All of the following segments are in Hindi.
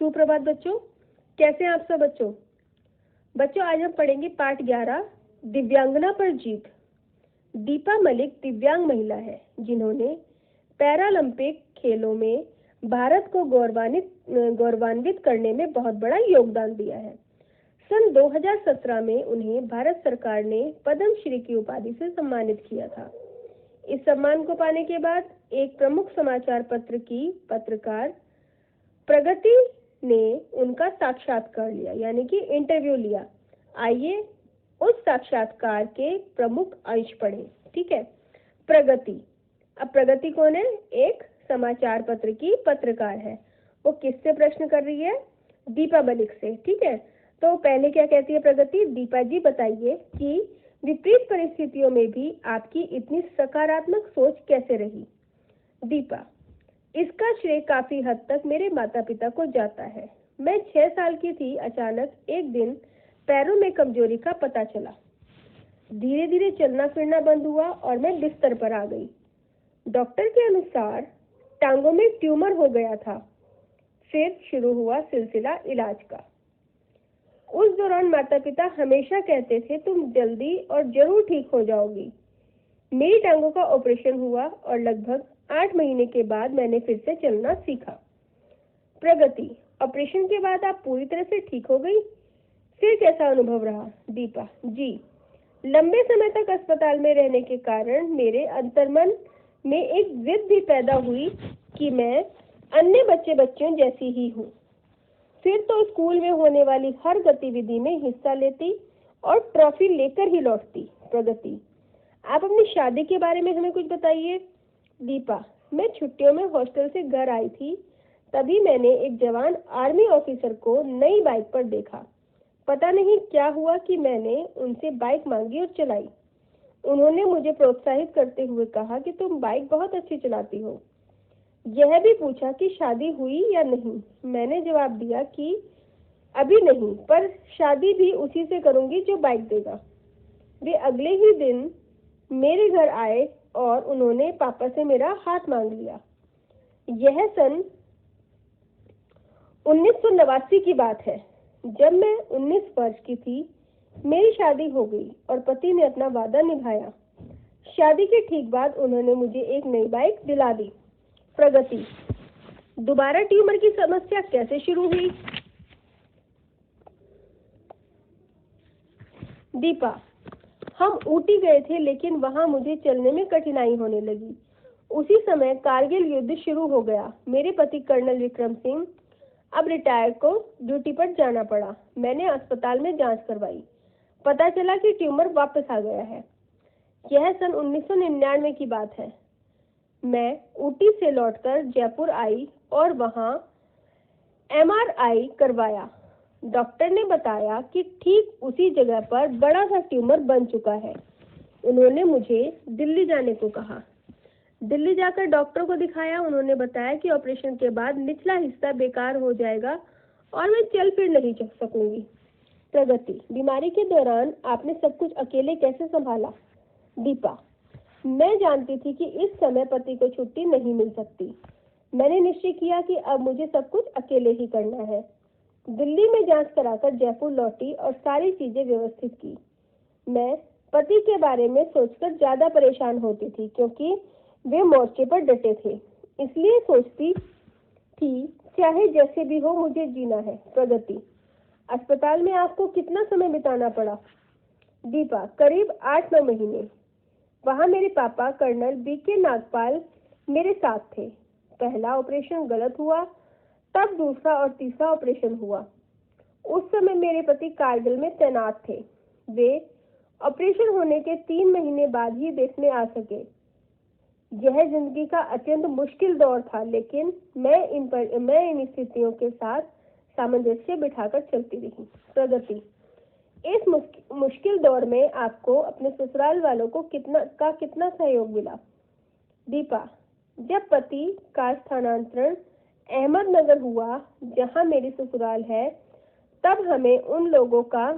सुप्रभात बच्चों, कैसे हैं आप सब बच्चों। आज हम पढ़ेंगे पाठ 11 दिव्यांगना पर जीत। दीपा मलिक दिव्यांग महिला है जिन्होंने पैरालंपिक खेलों में भारत को गौरवान्वित करने में बहुत बड़ा योगदान दिया है। सन 2017 में उन्हें भारत सरकार ने पद्म श्री की उपाधि से सम्मानित किया था। इस सम्मान को पाने के बाद एक प्रमुख समाचार पत्र की पत्रकार प्रगति ने उनका साक्षात्कार लिया, यानी कि इंटरव्यू लिया। आइए उस साक्षात्कार के प्रमुख अंश पढ़ें। ठीक है। प्रगति, अब प्रगति कौन है? एक समाचार पत्र की पत्रकार है। वो किससे प्रश्न कर रही है? दीपा मलिक से। ठीक है। तो पहले क्या कहती है प्रगति? दीपा जी बताइए कि विपरीत परिस्थितियों में भी आपकी इतनी सकारात्मक सोच कैसे रही? दीपा, इसका श्रेय काफी हद तक मेरे माता पिता को जाता है। मैं 6 साल की थी, अचानक एक दिन पैरों में कमजोरी का पता चला। धीरे धीरे चलना फिरना बंद हुआ और मैं बिस्तर पर आ गई। डॉक्टर के अनुसार टांगों में ट्यूमर हो गया था। फिर शुरू हुआ सिलसिला इलाज का। उस दौरान माता पिता हमेशा कहते थे तुम जल्दी और जरूर ठीक हो जाओगी। मेरी टांगों का ऑपरेशन हुआ और लगभग 8 महीने के बाद मैंने फिर से चलना सीखा। प्रगति, ऑपरेशन के बाद आप पूरी तरह से ठीक हो गई, फिर कैसा अनुभव रहा? दीपा जी, लंबे समय तक अस्पताल में रहने के कारण मेरे अंतर्मन में एक जिद भी पैदा हुई कि मैं अन्य बच्चों जैसी ही हूँ। फिर तो स्कूल में होने वाली हर गतिविधि में हिस्सा लेती और ट्रॉफी लेकर ही लौटती। प्रगति, आप अपनी शादी के बारे में हमें कुछ बताइए। दीपा, मैं छुट्टियों में हॉस्टल से घर आई थी, तभी मैंने एक जवान आर्मी ऑफिसर को नई बाइक पर देखा। पता नहीं क्या हुआ कि मैंने उनसे बाइक मांगी और चलाई। उन्होंने मुझे प्रोत्साहित करते हुए कहा कि तुम बाइक बहुत अच्छी चलाती हो। यह भी पूछा कि शादी हुई या नहीं। मैंने जवाब दिया कि अभी नहीं, पर शादी भी उसी से करूंगी जो बाइक देगा। वे अगले ही दिन मेरे घर आए और उन्होंने पापा से मेरा हाथ मांग लिया। यह सन 1989 की बात है। जब मैं 19 वर्ष की थी, मेरी शादी हो गई और पति ने अपना वादा निभाया। शादी के ठीक बाद उन्होंने मुझे एक नई बाइक दिला दी। प्रगति, दोबारा ट्यूमर की समस्या कैसे शुरू हुई? दीपा, हम ऊटी गए थे, लेकिन वहां मुझे चलने में कठिनाई होने लगी। उसी समय कारगिल युद्ध शुरू हो गया। मेरे पति कर्नल विक्रम सिंह अब रिटायर को ड्यूटी पर जाना पड़ा। मैंने अस्पताल में जांच करवाई, पता चला कि ट्यूमर वापस आ गया है। यह सन 1999 की बात है। मैं ऊटी से लौटकर जयपुर आई और वहां MRI करवाया। डॉक्टर ने बताया कि ठीक उसी जगह पर बड़ा सा ट्यूमर बन चुका है। उन्होंने मुझे दिल्ली जाने को कहा। दिल्ली जाकर डॉक्टर को दिखाया। उन्होंने बताया कि ऑपरेशन के बाद निचला हिस्सा बेकार हो जाएगा और मैं चल फिर नहीं सकूंगी। प्रगति, बीमारी के दौरान आपने सब कुछ अकेले कैसे संभाला? दीपा, मैं जानती थी कि इस समय पति को छुट्टी नहीं मिल सकती। मैंने निश्चय किया कि अब मुझे सब कुछ अकेले ही करना है। दिल्ली में जांच कराकर जयपुर लौटी और सारी चीजें व्यवस्थित की। मैं पति के बारे में सोचकर ज्यादा परेशान होती थी, क्योंकि वे मोर्चे पर डटे थे। इसलिए सोचती थी चाहे जैसे भी हो मुझे जीना है। प्रगति, अस्पताल में आपको कितना समय बिताना पड़ा? दीपा, करीब 8-9 महीने। वहां मेरे पापा कर्नल BK नागपाल मेरे साथ थे। पहला ऑपरेशन गलत हुआ, तब दूसरा और तीसरा ऑपरेशन हुआ। उस समय मेरे पति कारगिल में तैनात थे। वे ऑपरेशन होने के 3 महीने बाद ही देश में आ सके। यह जिंदगी का अत्यंत मुश्किल दौर था, लेकिन मैं इन स्थितियों के साथ सामंजस्य बिठाकर चलती रही। प्रगति, इस मुश्किल दौर में आपको अपने ससुराल वालों को कितना सहयोग मिला? दीपा, जब पति का स्थानांतरण अहमदनगर हुआ, जहां मेरी ससुराल है, तब हमें उन लोगों का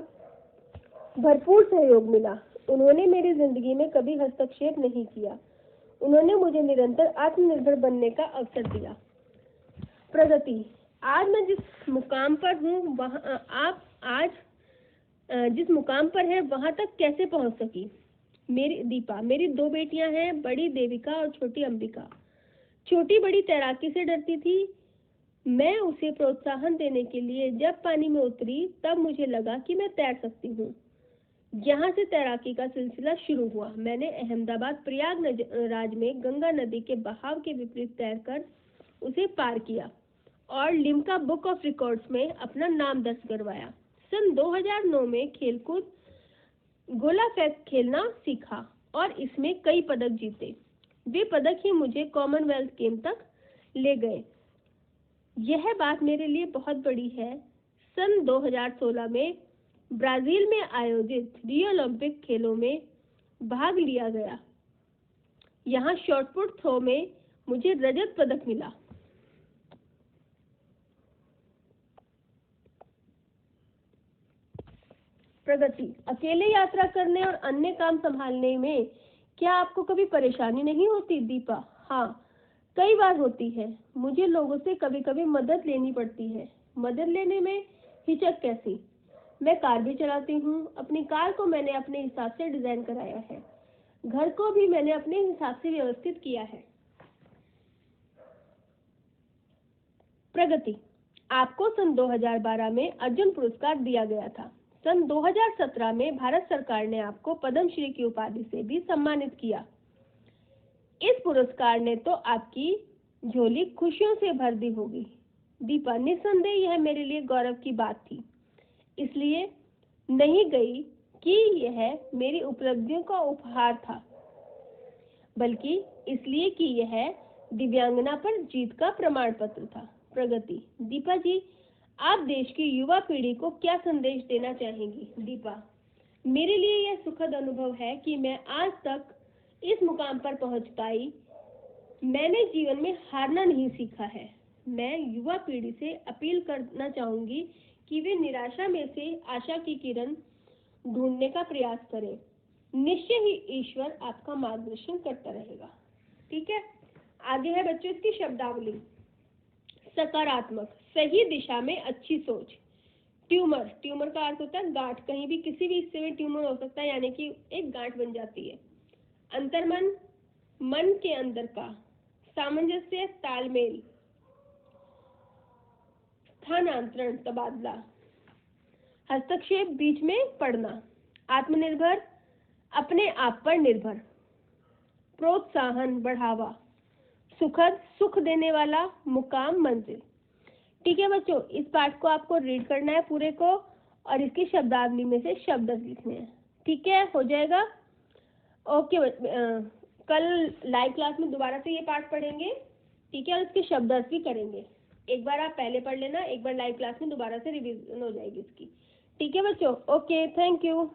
भरपूर सहयोग मिला। उन्होंने मेरी जिंदगी में कभी हस्तक्षेप नहीं किया। उन्होंने मुझे निरंतर आत्मनिर्भर बनने का अवसर दिया। प्रगति, आज मैं जिस मुकाम पर हूँ वहाँ आप आज जिस मुकाम पर है वहां तक कैसे पहुंच सकी? मेरी 2 बेटियां हैं, बड़ी देविका और छोटी अंबिका। छोटी बड़ी तैराकी से डरती थी। मैं उसे प्रोत्साहन देने के लिए जब पानी में उतरी तब मुझे लगा कि मैं तैर सकती हूँ। यहाँ से तैराकी का सिलसिला शुरू हुआ। मैंने अहमदाबाद प्रयागराज में गंगा नदी के बहाव के विपरीत तैरकर उसे पार किया और लिम्का बुक ऑफ रिकॉर्ड्स में अपना नाम दर्ज करवाया। सन 2009 में खेलकूद गोला फेंक खेलना सीखा और इसमें कई पदक जीते। वे पदक ही मुझे कॉमनवेल्थ गेम तक ले गए। यह बात मेरे लिए बहुत बड़ी है। सन 2016 में ब्राजील में आयोजित रियो ओलंपिक खेलों में भाग लिया गया। यहाँ शॉटपुट थ्रो में मुझे रजत पदक मिला। प्रगति। अकेले यात्रा करने और अन्य काम संभालने में क्या आपको कभी परेशानी नहीं होती? दीपा। हाँ, कई बार होती है। मुझे लोगों से कभी कभी मदद लेनी पड़ती है। मदद लेने में हिचक कैसी? मैं कार भी चलाती हूँ। अपनी कार को मैंने अपने हिसाब से डिजाइन कराया है। घर को भी मैंने अपने हिसाब से व्यवस्थित किया है। प्रगति। आपको सन 2012 में अर्जुन पुरस्कार दिया गया था। सन 2017 में भारत सरकार ने आपको पद्मश्री की उपाधि से भी सम्मानित किया। इस पुरस्कार ने तो आपकी झोली खुशियों से भर दी होगी। दीपा। निस्संदेह यह मेरे लिए गौरव की बात थी। इसलिए नहीं गई कि यह मेरी उपलब्धियों का उपहार था, बल्कि इसलिए कि यह दिव्यांगना पर जीत का प्रमाण पत्र था। प्रगति। दीपा जी, आप देश की युवा पीढ़ी को क्या संदेश देना चाहेंगी? दीपा। मेरे लिए यह सुखद अनुभव है कि मैं आज तक इस मुकाम पर पहुंच पाई। मैंने जीवन में हारना नहीं सीखा है। मैं युवा पीढ़ी से अपील करना चाहूंगी कि वे निराशा में से आशा की किरण ढूंढने का प्रयास करें। निश्चय ही ईश्वर आपका मार्गदर्शन करता रहेगा। ठीक है, आगे है बच्चों इसकी शब्दावली। सकारात्मक, सही दिशा में अच्छी सोच। ट्यूमर, ट्यूमर का अर्थ होता है गांठ। कहीं भी किसी भी हिस्से में ट्यूमर हो सकता है, यानी कि एक गांठ बन जाती है। अंतर्मन, मन के अंदर का। सामंजस्य, तालमेल। स्थानांतरण, तबादला। हस्तक्षेप, बीच में पड़ना। आत्मनिर्भर, अपने आप पर निर्भर। प्रोत्साहन, बढ़ावा। सुखद, सुख देने वाला। मुकाम, मंजिल। ठीक है बच्चों, इस पाठ को आपको रीड करना है पूरे को और इसकी शब्दावली में से शब्द लिखने हैं। ठीक है, हो जाएगा। ओके, कल लाइव क्लास में दोबारा से ये पाठ पढ़ेंगे। ठीक है, और इसके शब्द अर्थ भी करेंगे। एक बार आप पहले पढ़ लेना, एक बार लाइव क्लास में दोबारा से रिवीजन हो जाएगी इसकी। ठीक है बच्चों, ओके, थैंक यू।